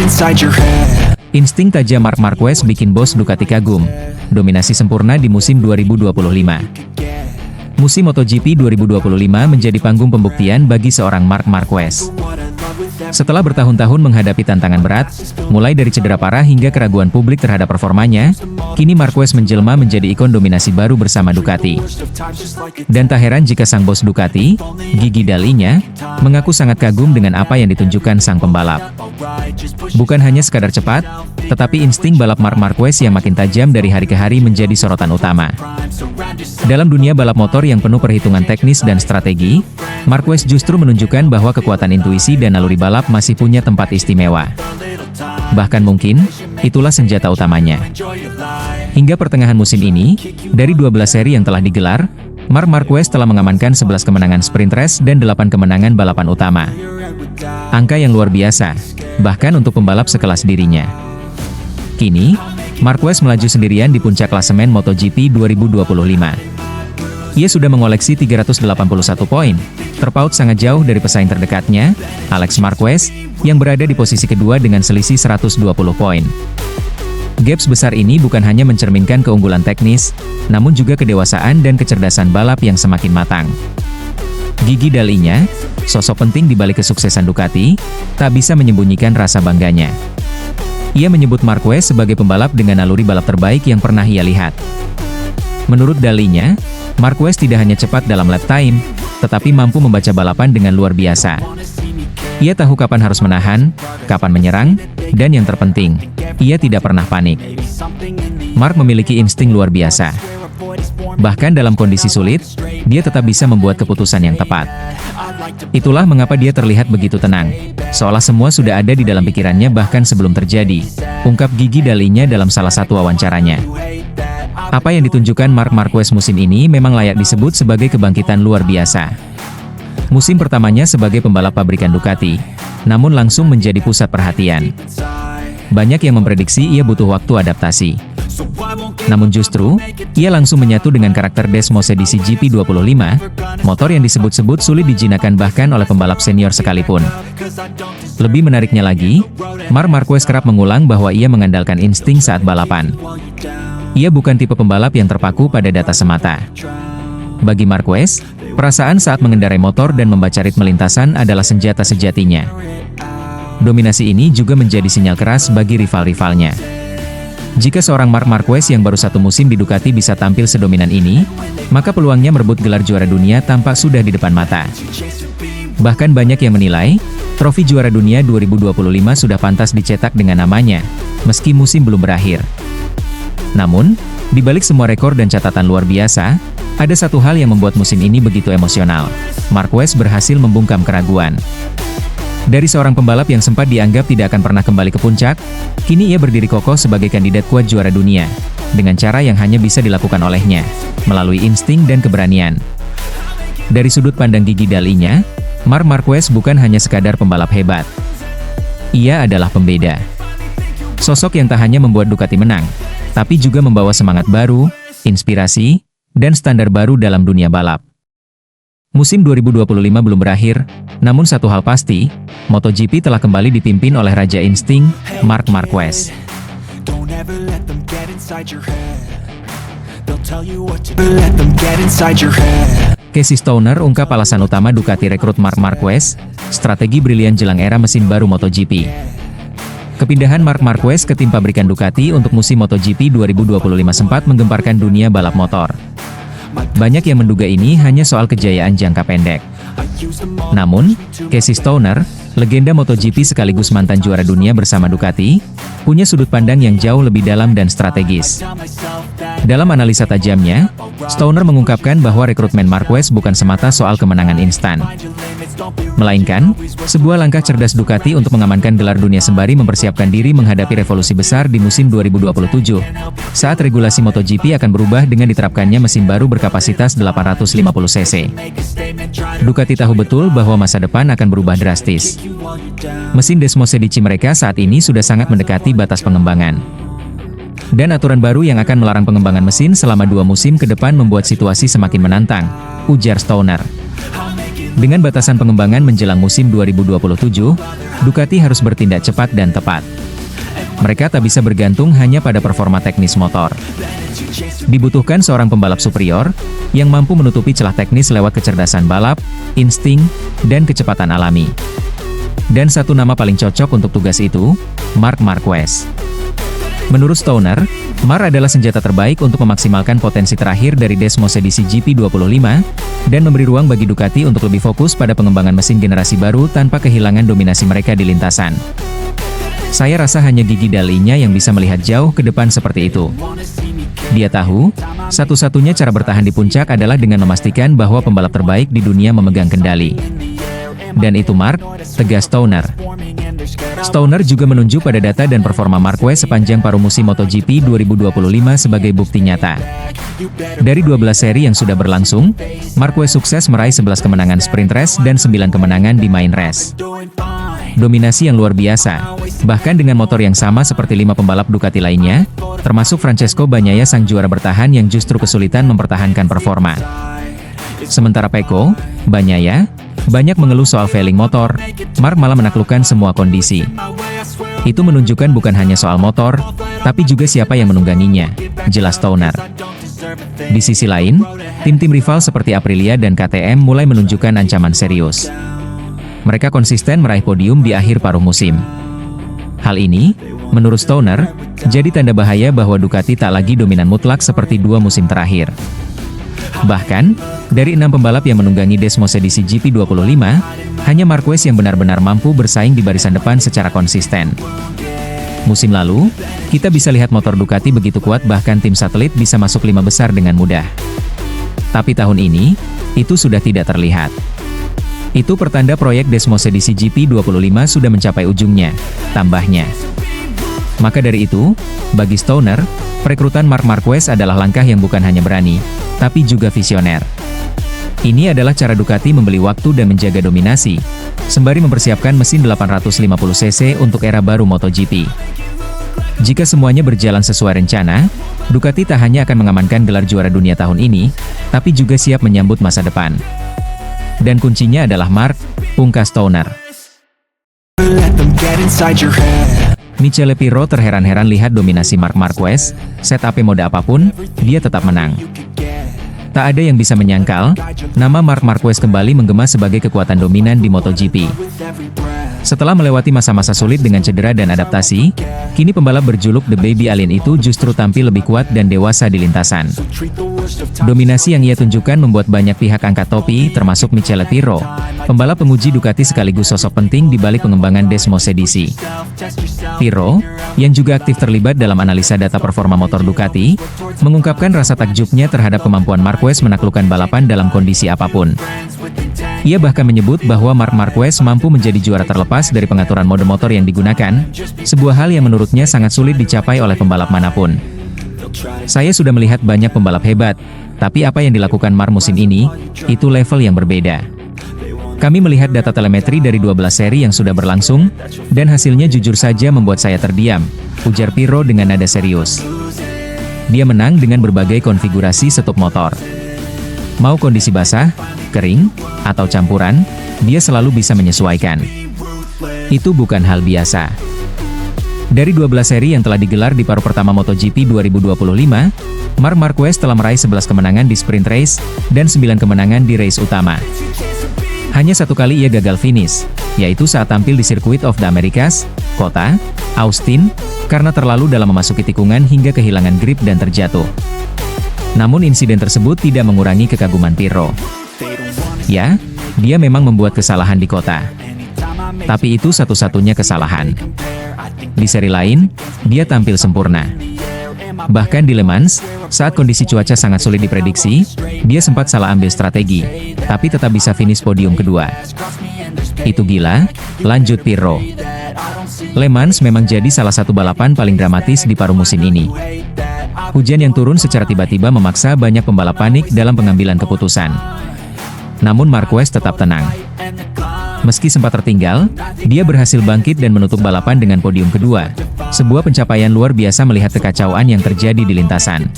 inside your head. Insting tajam Marc Marquez bikin bos Ducati kagum. Dominasi sempurna di musim 2025. Musim MotoGP 2025 menjadi panggung pembuktian bagi seorang Marc Marquez. Setelah bertahun-tahun menghadapi tantangan berat, mulai dari cedera parah hingga keraguan publik terhadap performanya, kini Marquez menjelma menjadi ikon dominasi baru bersama Ducati. Dan tak heran jika sang bos Ducati, Gigi Dall'Igna, mengaku sangat kagum dengan apa yang ditunjukkan sang pembalap. Bukan hanya sekadar cepat, tetapi insting balap Marc Marquez yang makin tajam dari hari ke hari menjadi sorotan utama. Dalam dunia balap motor yang penuh perhitungan teknis dan strategi, Marquez justru menunjukkan bahwa kekuatan intuisi dan naluri balap masih punya tempat istimewa. Bahkan mungkin, itulah senjata utamanya. Hingga pertengahan musim ini, dari 12 seri yang telah digelar, Marc Marquez telah mengamankan 11 kemenangan sprint race dan 8 kemenangan balapan utama. Angka yang luar biasa, bahkan untuk pembalap sekelas dirinya. Kini, Marquez melaju sendirian di puncak klasemen MotoGP 2025. Ia sudah mengoleksi 381 poin, terpaut sangat jauh dari pesaing terdekatnya, Alex Marquez, yang berada di posisi kedua dengan selisih 120 poin. Gap sebesar ini bukan hanya mencerminkan keunggulan teknis, namun juga kedewasaan dan kecerdasan balap yang semakin matang. Gigi Dall'Igna, sosok penting di balik kesuksesan Ducati, tak bisa menyembunyikan rasa bangganya. Ia menyebut Marquez sebagai pembalap dengan naluri balap terbaik yang pernah ia lihat. Menurut Dall'Igna, Marquez tidak hanya cepat dalam lap time, tetapi mampu membaca balapan dengan luar biasa. Ia tahu kapan harus menahan, kapan menyerang, dan yang terpenting, ia tidak pernah panik. Marc memiliki insting luar biasa. Bahkan dalam kondisi sulit, dia tetap bisa membuat keputusan yang tepat. Itulah mengapa dia terlihat begitu tenang, seolah semua sudah ada di dalam pikirannya bahkan sebelum terjadi, ungkap Gigi Dall'Igna dalam salah satu wawancaranya. Apa yang ditunjukkan Marc Marquez musim ini memang layak disebut sebagai kebangkitan luar biasa. Musim pertamanya sebagai pembalap pabrikan Ducati, namun langsung menjadi pusat perhatian. Banyak yang memprediksi ia butuh waktu adaptasi. Namun justru, ia langsung menyatu dengan karakter Desmose di GP25, motor yang disebut-sebut sulit dijinakkan bahkan oleh pembalap senior sekalipun. Lebih menariknya lagi, Marc Marquez kerap mengulang bahwa ia mengandalkan insting saat balapan. Ia bukan tipe pembalap yang terpaku pada data semata. Bagi Marquez, perasaan saat mengendarai motor dan membaca ritme lintasan adalah senjata sejatinya. Dominasi ini juga menjadi sinyal keras bagi rival-rivalnya. Jika seorang Marc Marquez yang baru satu musim di Ducati bisa tampil sedominan ini, maka peluangnya merebut gelar juara dunia tampak sudah di depan mata. Bahkan banyak yang menilai, trofi juara dunia 2025 sudah pantas dicetak dengan namanya, meski musim belum berakhir. Namun, di balik semua rekor dan catatan luar biasa, ada satu hal yang membuat musim ini begitu emosional. Marquez berhasil membungkam keraguan. Dari seorang pembalap yang sempat dianggap tidak akan pernah kembali ke puncak, kini ia berdiri kokoh sebagai kandidat kuat juara dunia, dengan cara yang hanya bisa dilakukan olehnya, melalui insting dan keberanian. Dari sudut pandang Gigi Dall'Igna, Marc Marquez bukan hanya sekadar pembalap hebat. Ia adalah pembeda. Sosok yang tak hanya membuat Ducati menang, tapi juga membawa semangat baru, inspirasi, dan standar baru dalam dunia balap. Musim 2025 belum berakhir, namun satu hal pasti, MotoGP telah kembali dipimpin oleh Raja Insting, Marc Marquez. Casey Stoner ungkap alasan utama Ducati rekrut Marc Marquez, strategi brilian jelang era mesin baru MotoGP. Kepindahan Marc Marquez ke tim pabrikan Ducati untuk musim MotoGP 2025 sempat menggemparkan dunia balap motor. Banyak yang menduga ini hanya soal kejayaan jangka pendek. Namun, Casey Stoner, legenda MotoGP sekaligus mantan juara dunia bersama Ducati, punya sudut pandang yang jauh lebih dalam dan strategis. Dalam analisa tajamnya, Stoner mengungkapkan bahwa rekrutmen Marquez bukan semata soal kemenangan instan, melainkan sebuah langkah cerdas Ducati untuk mengamankan gelar dunia sembari mempersiapkan diri menghadapi revolusi besar di musim 2027, saat regulasi MotoGP akan berubah dengan diterapkannya mesin baru berkapasitas 850 cc. Ducati tahu betul bahwa masa depan akan berubah drastis. Mesin Desmose mereka saat ini sudah sangat mendekati batas pengembangan. Dan aturan baru yang akan melarang pengembangan mesin selama 2 musim ke depan membuat situasi semakin menantang, ujar Stoner. Dengan batasan pengembangan menjelang musim 2027, Ducati harus bertindak cepat dan tepat. Mereka tak bisa bergantung hanya pada performa teknis motor. Dibutuhkan seorang pembalap superior, yang mampu menutupi celah teknis lewat kecerdasan balap, insting, dan kecepatan alami. Dan satu nama paling cocok untuk tugas itu, Marc Marquez. Menurut Stoner, Marc adalah senjata terbaik untuk memaksimalkan potensi terakhir dari Desmos edisi GP25, dan memberi ruang bagi Ducati untuk lebih fokus pada pengembangan mesin generasi baru tanpa kehilangan dominasi mereka di lintasan. Saya rasa hanya Gigi Dalinya yang bisa melihat jauh ke depan seperti itu. Dia tahu, satu-satunya cara bertahan di puncak adalah dengan memastikan bahwa pembalap terbaik di dunia memegang kendali. Dan itu Marc, tegas Stoner. Stoner juga menunjuk pada data dan performa Marquez sepanjang paruh musim MotoGP 2025 sebagai bukti nyata. Dari 12 seri yang sudah berlangsung, Marquez sukses meraih 11 kemenangan sprint race dan 9 kemenangan di main race. Dominasi yang luar biasa, bahkan dengan motor yang sama seperti 5 pembalap Ducati lainnya, termasuk Francesco Bagnaia sang juara bertahan yang justru kesulitan mempertahankan performa. Sementara Pecco, Bagnaia, banyak mengeluh soal failing motor, Marc malah menaklukkan semua kondisi. Itu menunjukkan bukan hanya soal motor, tapi juga siapa yang menungganginya, jelas Stoner. Di sisi lain, tim-tim rival seperti Aprilia dan KTM mulai menunjukkan ancaman serius. Mereka konsisten meraih podium di akhir paruh musim. Hal ini, menurut Stoner, jadi tanda bahaya bahwa Ducati tak lagi dominan mutlak seperti 2 musim terakhir. Bahkan, dari 6 pembalap yang menunggangi Desmos edisi GP25, hanya Marquez yang benar-benar mampu bersaing di barisan depan secara konsisten. Musim lalu, kita bisa lihat motor Ducati begitu kuat bahkan tim satelit bisa masuk 5 besar dengan mudah. Tapi tahun ini, itu sudah tidak terlihat. Itu pertanda proyek Desmos edisi GP25 sudah mencapai ujungnya, tambahnya. Maka dari itu, bagi Stoner, perekrutan Marc Marquez adalah langkah yang bukan hanya berani, tapi juga visioner. Ini adalah cara Ducati membeli waktu dan menjaga dominasi, sembari mempersiapkan mesin 850cc untuk era baru MotoGP. Jika semuanya berjalan sesuai rencana, Ducati tak hanya akan mengamankan gelar juara dunia tahun ini, tapi juga siap menyambut masa depan. Dan kuncinya adalah Marc, pungkas Stoner. Michele Pirro terheran-heran lihat dominasi Marc Marquez, setup mode apapun, dia tetap menang. Tak ada yang bisa menyangkal, nama Marc Marquez kembali menggema sebagai kekuatan dominan di MotoGP. Setelah melewati masa-masa sulit dengan cedera dan adaptasi, kini pembalap berjuluk The Baby Alien itu justru tampil lebih kuat dan dewasa di lintasan. Dominasi yang ia tunjukkan membuat banyak pihak angkat topi, termasuk Michele Pirro, pembalap penguji Ducati sekaligus sosok penting di balik pengembangan Desmos edisi. Pirro, yang juga aktif terlibat dalam analisa data performa motor Ducati, mengungkapkan rasa takjubnya terhadap kemampuan Marquez menaklukkan balapan dalam kondisi apapun. Ia bahkan menyebut bahwa Marc Marquez mampu menjadi juara terlepas dari pengaturan mode motor yang digunakan, sebuah hal yang menurutnya sangat sulit dicapai oleh pembalap manapun. Saya sudah melihat banyak pembalap hebat, tapi apa yang dilakukan Marc musim ini, itu level yang berbeda. Kami melihat data telemetri dari 12 seri yang sudah berlangsung, dan hasilnya jujur saja membuat saya terdiam, ujar Pirro dengan nada serius. Dia menang dengan berbagai konfigurasi setup motor. Mau kondisi basah, kering, atau campuran, dia selalu bisa menyesuaikan. Itu bukan hal biasa. Dari 12 seri yang telah digelar di paruh pertama MotoGP 2025, Marc Marquez telah meraih 11 kemenangan di sprint race, dan 9 kemenangan di race utama. Hanya satu kali ia gagal finish, yaitu saat tampil di Circuit of the Americas, Kota, Austin, karena terlalu dalam memasuki tikungan hingga kehilangan grip dan terjatuh. Namun insiden tersebut tidak mengurangi kekaguman Pirro. Ya, dia memang membuat kesalahan di Kota. Tapi itu satu-satunya kesalahan. Di seri lain, dia tampil sempurna. Bahkan di Le Mans, saat kondisi cuaca sangat sulit diprediksi, dia sempat salah ambil strategi, tapi tetap bisa finish podium kedua. Itu gila, lanjut Pirro. Le Mans memang jadi salah satu balapan paling dramatis di paruh musim ini. Hujan yang turun secara tiba-tiba memaksa banyak pembalap panik dalam pengambilan keputusan. Namun Marquez tetap tenang. Meski sempat tertinggal, dia berhasil bangkit dan menutup balapan dengan podium kedua. Sebuah pencapaian luar biasa melihat kekacauan yang terjadi di lintasan.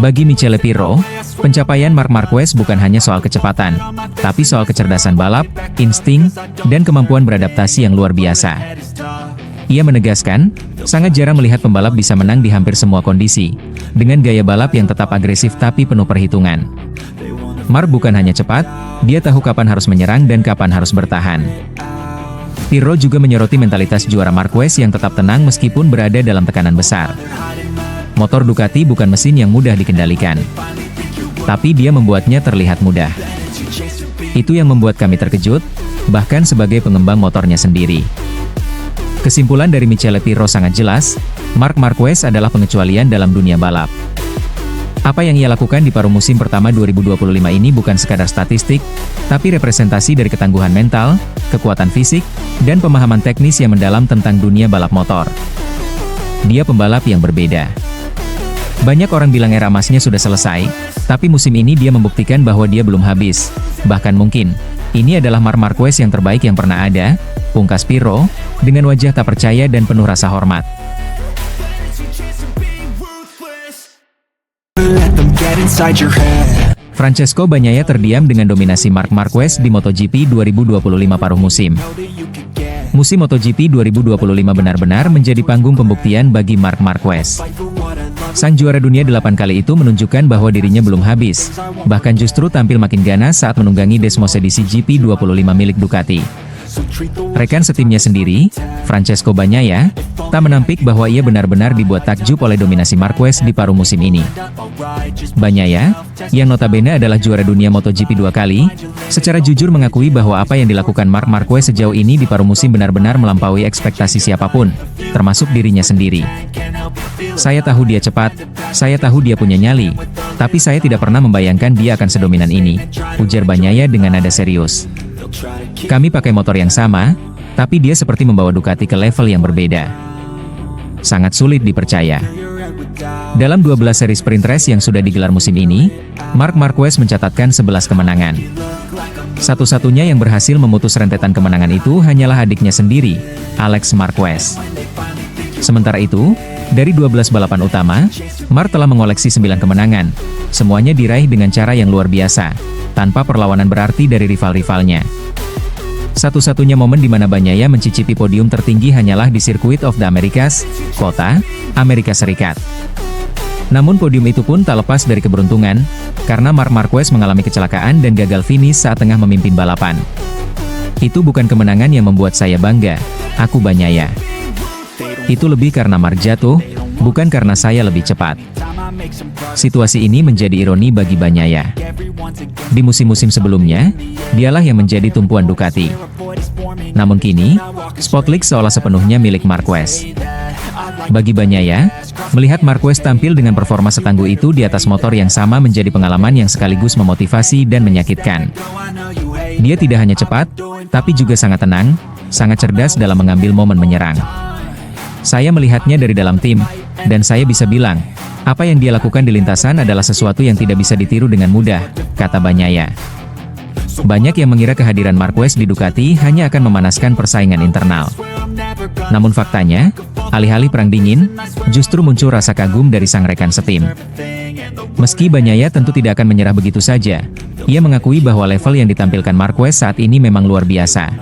Bagi Michele Pirro, pencapaian Marc Marquez bukan hanya soal kecepatan, tapi soal kecerdasan balap, insting, dan kemampuan beradaptasi yang luar biasa. Ia menegaskan, sangat jarang melihat pembalap bisa menang di hampir semua kondisi, dengan gaya balap yang tetap agresif tapi penuh perhitungan. Mark bukan hanya cepat, dia tahu kapan harus menyerang dan kapan harus bertahan. Pirro juga menyoroti mentalitas juara Marquez yang tetap tenang meskipun berada dalam tekanan besar. Motor Ducati bukan mesin yang mudah dikendalikan, tapi dia membuatnya terlihat mudah. Itu yang membuat kami terkejut, bahkan sebagai pengembang motornya sendiri. Kesimpulan dari Michele Pirro sangat jelas, Marc Marquez adalah pengecualian dalam dunia balap. Apa yang ia lakukan di paruh musim pertama 2025 ini bukan sekadar statistik, tapi representasi dari ketangguhan mental, kekuatan fisik, dan pemahaman teknis yang mendalam tentang dunia balap motor. Dia pembalap yang berbeda. Banyak orang bilang era emasnya sudah selesai, tapi musim ini dia membuktikan bahwa dia belum habis. Bahkan mungkin, ini adalah Marc Marquez yang terbaik yang pernah ada, pungkas Pirro, dengan wajah tak percaya dan penuh rasa hormat. Francesco Bagnaia terdiam dengan dominasi Marc Marquez di MotoGP 2025 paruh musim. Musim MotoGP 2025 benar-benar menjadi panggung pembuktian bagi Marc Marquez. Sang juara dunia 8 kali itu menunjukkan bahwa dirinya belum habis, bahkan justru tampil makin ganas saat menunggangi Desmos edisi GP25 milik Ducati. Rekan setimnya sendiri, Francesco Bagnaia, tak menampik bahwa ia benar-benar dibuat takjub oleh dominasi Marquez di paruh musim ini. Bagnaia, yang notabene adalah juara dunia MotoGP 2 kali, secara jujur mengakui bahwa apa yang dilakukan Marc Marquez sejauh ini di paruh musim benar-benar melampaui ekspektasi siapapun, termasuk dirinya sendiri. Saya tahu dia cepat, saya tahu dia punya nyali, tapi saya tidak pernah membayangkan dia akan sedominan ini, ujar Bagnaia dengan nada serius. Kami pakai motor yang sama, tapi dia seperti membawa Ducati ke level yang berbeda. Sangat sulit dipercaya. Dalam 12 seri sprint race yang sudah digelar musim ini, Marc Marquez mencatatkan 11 kemenangan. Satu-satunya yang berhasil memutus rentetan kemenangan itu hanyalah adiknya sendiri, Alex Marquez. Sementara itu, dari 12 balapan utama, Marc telah mengoleksi 9 kemenangan. Semuanya diraih dengan cara yang luar biasa, tanpa perlawanan berarti dari rival-rivalnya. Satu-satunya momen di mana Bagnaia mencicipi podium tertinggi hanyalah di Circuit of the Americas, kota, Amerika Serikat. Namun podium itu pun tak lepas dari keberuntungan, karena Marc Marquez mengalami kecelakaan dan gagal finish saat tengah memimpin balapan. Itu bukan kemenangan yang membuat saya bangga, aku Bagnaia. Itu lebih karena Marc jatuh, bukan karena saya lebih cepat. Situasi ini menjadi ironi bagi Bagnaia. Di musim-musim sebelumnya, dialah yang menjadi tumpuan Ducati. Namun kini, Spotlight seolah sepenuhnya milik Marquez. Bagi Bagnaia, melihat Marquez tampil dengan performa setangguh itu di atas motor yang sama menjadi pengalaman yang sekaligus memotivasi dan menyakitkan. Dia tidak hanya cepat, tapi juga sangat tenang, sangat cerdas dalam mengambil momen menyerang. Saya melihatnya dari dalam tim, dan saya bisa bilang, apa yang dia lakukan di lintasan adalah sesuatu yang tidak bisa ditiru dengan mudah, kata Bagnaia. Banyak yang mengira kehadiran Marquez di Ducati hanya akan memanaskan persaingan internal. Namun faktanya, alih-alih perang dingin, justru muncul rasa kagum dari sang rekan setim. Meski Bagnaia tentu tidak akan menyerah begitu saja, ia mengakui bahwa level yang ditampilkan Marquez saat ini memang luar biasa.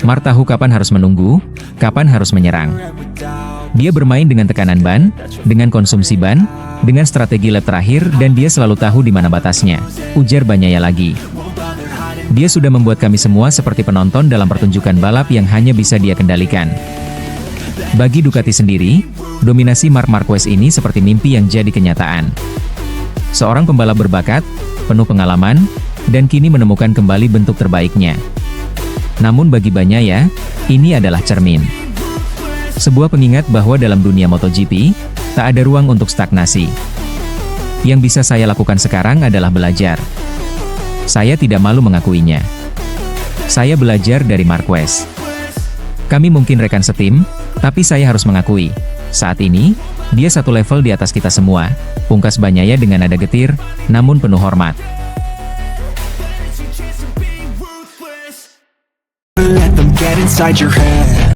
Marc tahu kapan harus menunggu, kapan harus menyerang. Dia bermain dengan tekanan ban, dengan konsumsi ban, dengan strategi lap terakhir dan dia selalu tahu di mana batasnya, ujar Bagnaia lagi. Dia sudah membuat kami semua seperti penonton dalam pertunjukan balap yang hanya bisa dia kendalikan. Bagi Ducati sendiri, dominasi Marc Marquez ini seperti mimpi yang jadi kenyataan. Seorang pembalap berbakat, penuh pengalaman, dan kini menemukan kembali bentuk terbaiknya. Namun bagi Bagnaia, ini adalah cermin. Sebuah pengingat bahwa dalam dunia MotoGP, tak ada ruang untuk stagnasi. Yang bisa saya lakukan sekarang adalah belajar. Saya tidak malu mengakuinya. Saya belajar dari Marquez. Kami mungkin rekan setim, tapi saya harus mengakui, saat ini, dia satu level di atas kita semua, pungkas Bagnaia dengan nada getir, namun penuh hormat. Let them get inside your head.